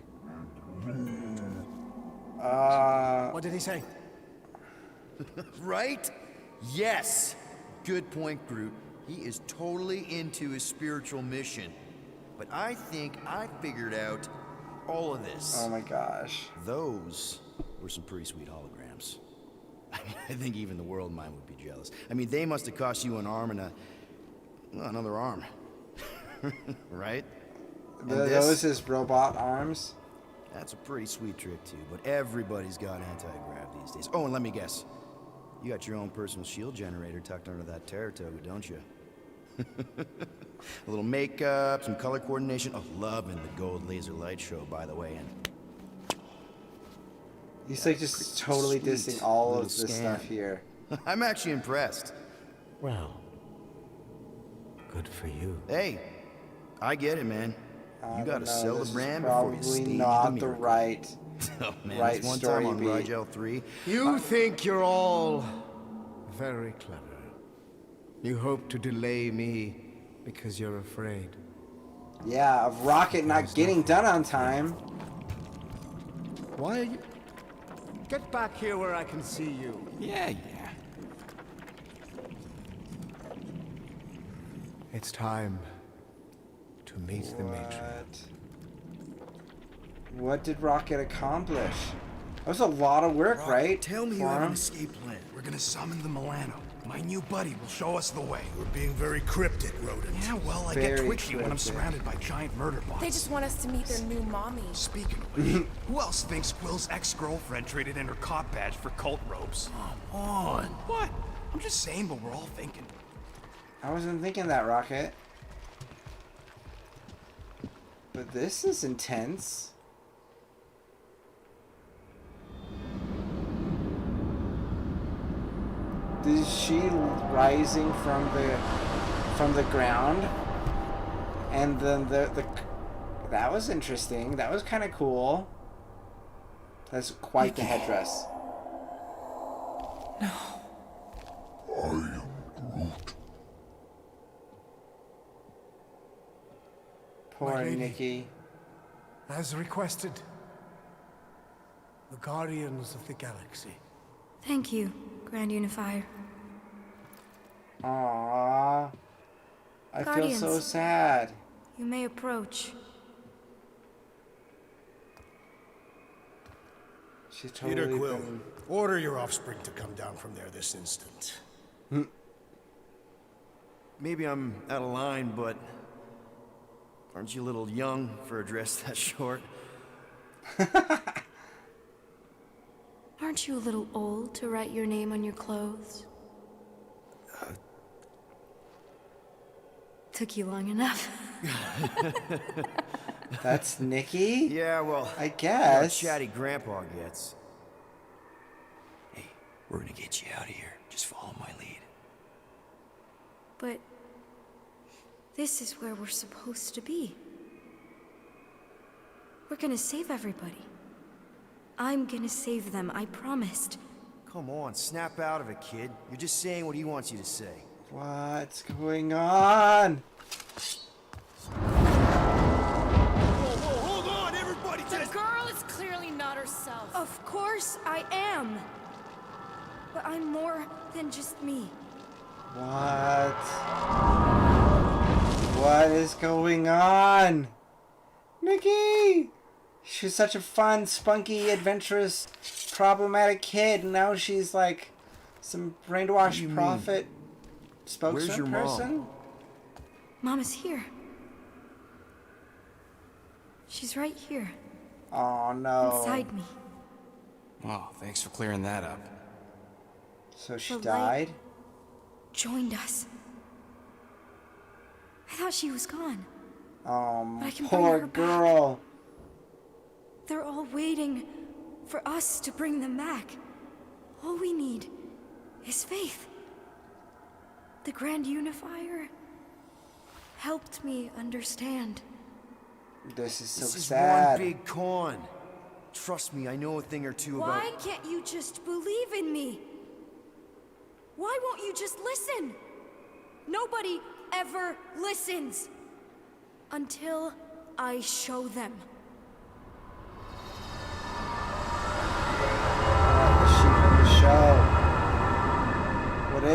What did he say? Right? Yes. Good point, Groot. He is totally into his spiritual mission. But I think I figured out all of this. Oh my gosh. Those were some pretty sweet holograms. I think even the World Mind would be jealous. I mean, they must have cost you an arm and another arm. Right? Those his robot arms? That's a pretty sweet trick too, but everybody's got anti-grav these days. Oh, and let me guess. You got your own personal shield generator tucked under that Terratoga, don't you? A little makeup, some color coordination. Oh, loving the gold laser light show, by the way. And He's like just totally sweet dissing all little of this scan. stuff here. I'm actually impressed. Well, good for you. Hey, I get it, man. You gotta sell the brand before you Probably stage not the the miracle. right. Oh man, right this one story time on beat. Rigel 3, You think you're all very clever. You hope to delay me because you're afraid. Yeah, of Rocket not getting done on time. Why are you... Get back here where I can see you. Yeah. It's time to meet the Matriarch. What did Rocket accomplish? That was a lot of work, right? tell me you for have an him? escape plan. We're gonna summon the Milano. My new buddy will show us the way. We're being very cryptic, Rodent. Yeah, well, I get Very twitchy when I'm cryptic. surrounded by giant murder bots. They just want us to meet their new mommy. Speaking of which, who else thinks Quill's ex-girlfriend traded in her cop badge for cult robes? Come on. What? I'm just saying what we're all thinking. I wasn't thinking that, Rocket. But this is intense. Is she rising from the ground? And then the that was interesting. That was kind of cool. That's quite the headdress. Poor My lady. Nikki. As requested, the Guardians of the Galaxy. Thank you, Grand Unifier. Aww. I feel so Guardians. sad. You may approach. She's totally Peter Quill, been- order your offspring to come down from there this instant. Maybe I'm out of line, but aren't you a little young for a dress that short? Aren't you a little old to write your name on your clothes? Took you long enough. That's Nikki? Yeah, well, I you know how guess. chatty Grandpa gets. Hey, we're gonna get you out of here. Just follow my lead. But this is where we're supposed to be. We're gonna save everybody. I'm gonna save them, I promised. Come on, snap out of it, kid. You're just saying what he wants you to say. What's going on? Hold on, everybody! The girl is clearly not herself. Of course I am. But I'm more than just me. What? What is going on? Nikki! She's such a fun, spunky, adventurous, problematic kid, and now she's like some brainwashed prophet spokesman Where's your mom? person? Mama's here. She's right here, Oh no. inside me. Oh, thanks for clearing that up. So she The light- died? Joined us. I thought she was gone. Oh, I can bring poor her back. girl. They're all waiting for us to bring them back. All we need is faith. The Grand Unifier helped me understand. This is so This is sad. one big con. Trust me, I know a thing or two Why about... can't you just believe in me? Why won't you just listen? Nobody ever listens. Until I show them.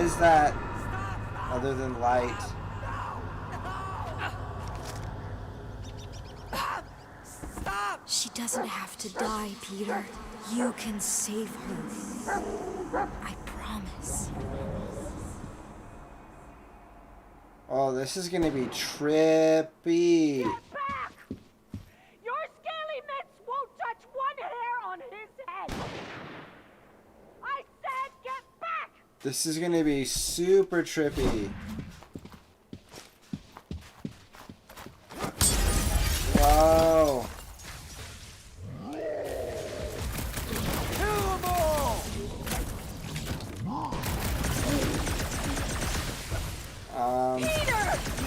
is that other than light? She doesn't have to die, Peter. You can save her. I promise. Oh, this is gonna be trippy. Back! Your scaly mitts won't touch one hair on his head! I said get back! This is gonna be super trippy. Whoa. Kill them all!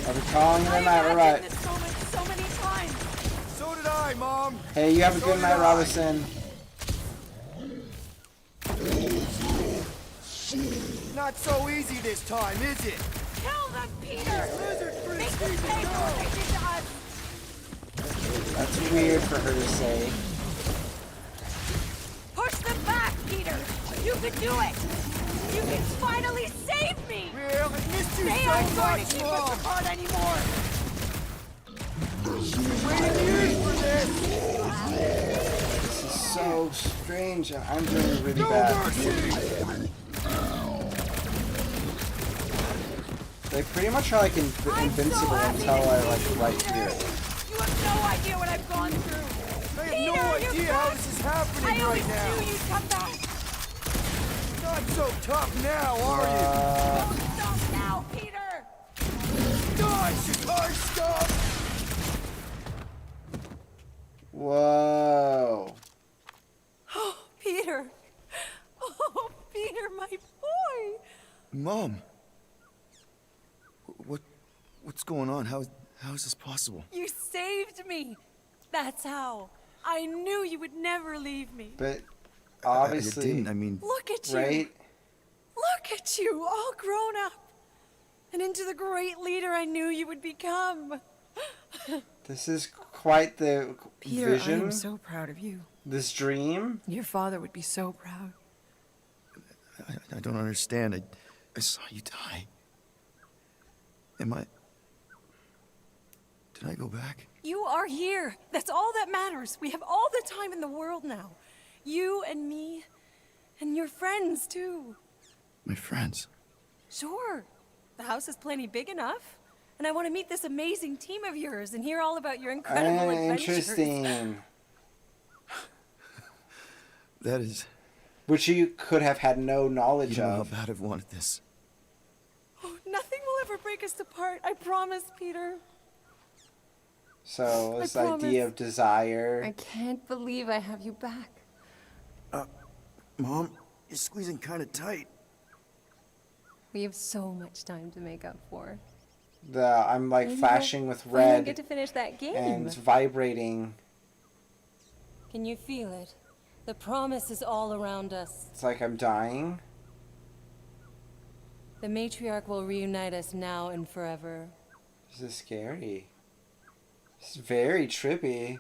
I've been calling it a night, alright. This moment so many times. So did I, Mom. Hey, you have a So good did night, I. Robinson. Not so easy this time, is it? Kill them, Peter! Lizard Make freaks them need to pay for what go. they did to us! That's weird for her to say. Push them back, Peter! You can do it! You can finally save me! Well, I missed you They so aren't going much, to keep us Mom. apart anymore! Waiting years for this. This is so strange, and I'm doing really No bad. mercy. They pretty much are like invincible until I like right here. You have no idea what I've gone through! I have Peter, no you're idea how back. this is I happening always right now. knew you'd come back! Not so tough now, are you? Don't stop now, Peter! Die, Shikar, stop! Whoa. Oh, Peter! Oh, Peter, my boy! Mom. What's going on? How is this possible? You saved me! That's how. I knew you would never leave me. But I obviously, didn't. I mean, Look at you! right? Look at you, all grown up! And into the great leader I knew you would become. This is quite the Peter, vision. I am so proud of you. This dream. Your father would be so proud. I don't understand. I saw you die. Did I go back? You are here. That's all that matters. We have all the time in the world now. You and me, and your friends too. My friends. Sure. The house is plenty big enough. And I want to meet this amazing team of yours and hear all about your incredible adventures. Interesting. That is. Which you could have had no knowledge You know how of. bad I've wanted this. Oh, nothing will ever break us apart. I promise, Peter. So this I idea promise. of desire. I can't believe I have you back. Mom, you're squeezing kind of tight. We have so much time to make up for. I'm like Maybe flashing with we'll finally red get to finish that game. and it's vibrating. Can you feel it? The promise is all around us. It's like I'm dying. The matriarch will reunite us now and forever. This is scary. It's very trippy.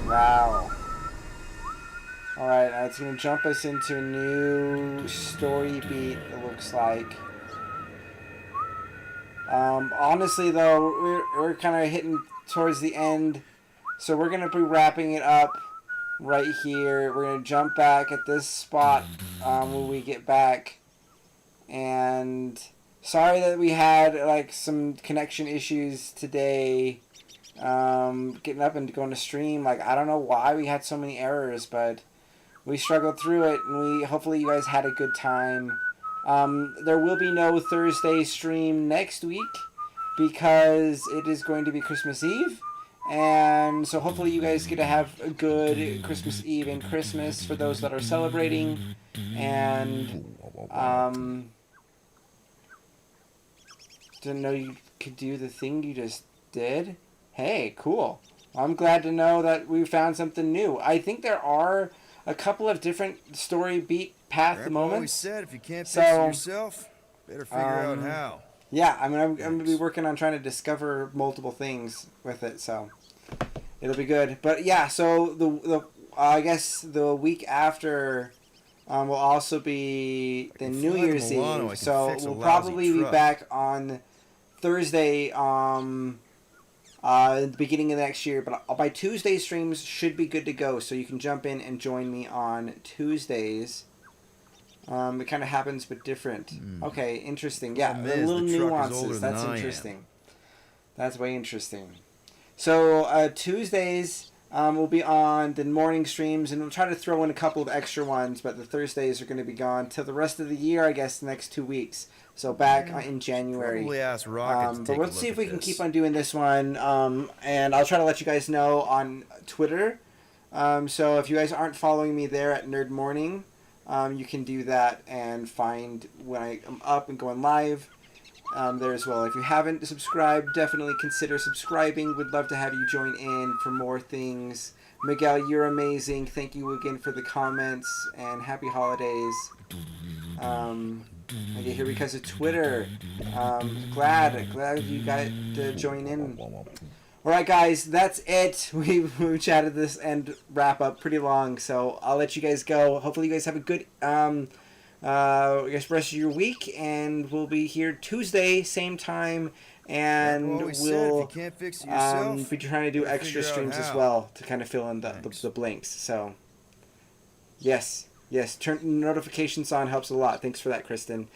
Wow. Alright, it's going to jump us into a new story beat, it looks like. Honestly, though, we're kind of hitting towards the end. So we're going to be wrapping it up right here. We're going to jump back at this spot when we get back. And sorry that we had like some connection issues today. Getting up and going to stream. Like, I don't know why we had so many errors, but we struggled through it, and hopefully you guys had a good time. There will be no Thursday stream next week because it is going to be Christmas Eve. And so hopefully you guys get to have a good Christmas Eve and Christmas for those that are celebrating. And didn't know you could do the thing you just did. Hey, cool. I'm glad to know that we found something new. I think there are a couple of different story beat path Grandpa moments. always said if you can't fix So, it yourself, better figure out how. Yeah, I mean, I'm going to be working on trying to discover multiple things with it, so. It'll be good. But yeah, so the I guess the week after will also be the New fly to Year's Milano, I Eve. can So fix a we'll lousy probably be truck. back on Thursday at the beginning of next year. But by Tuesday streams should be good to go. So you can jump in and join me on Tuesdays. It kind of happens, but different. Okay, interesting. Yeah, Problem the is, little the truck is older nuances. than That's I am. interesting. That's way interesting. So Tuesdays will be on the morning streams, and we'll try to throw in a couple of extra ones, but the Thursdays are going to be gone till the rest of the year, I guess, the next 2 weeks. So back in January. Probably ask Rocket to But take a let's look see if at we can this. keep on doing this one, and I'll try to let you guys know on Twitter. So if you guys aren't following me there at Nerd Morning, you can do that and find when I am up and going live there as well. If you haven't subscribed, definitely consider subscribing. Would love to have you join in for more things. Miguel, you're amazing. Thank you again for the comments, and happy holidays. Okay, here because of Twitter. Glad you got to join in. Alright guys, that's it. We chatted this and wrap up pretty long, so I'll let you guys go. Hopefully you guys have a good I guess rest of your week, and we'll be here Tuesday, same time, and I've always said, if we'll you can't fix it yourself, be trying to do you'll extra figure out streams as how. well to kind of fill in the blanks. So yes, turn notifications on helps a lot. Thanks for that, Kristen.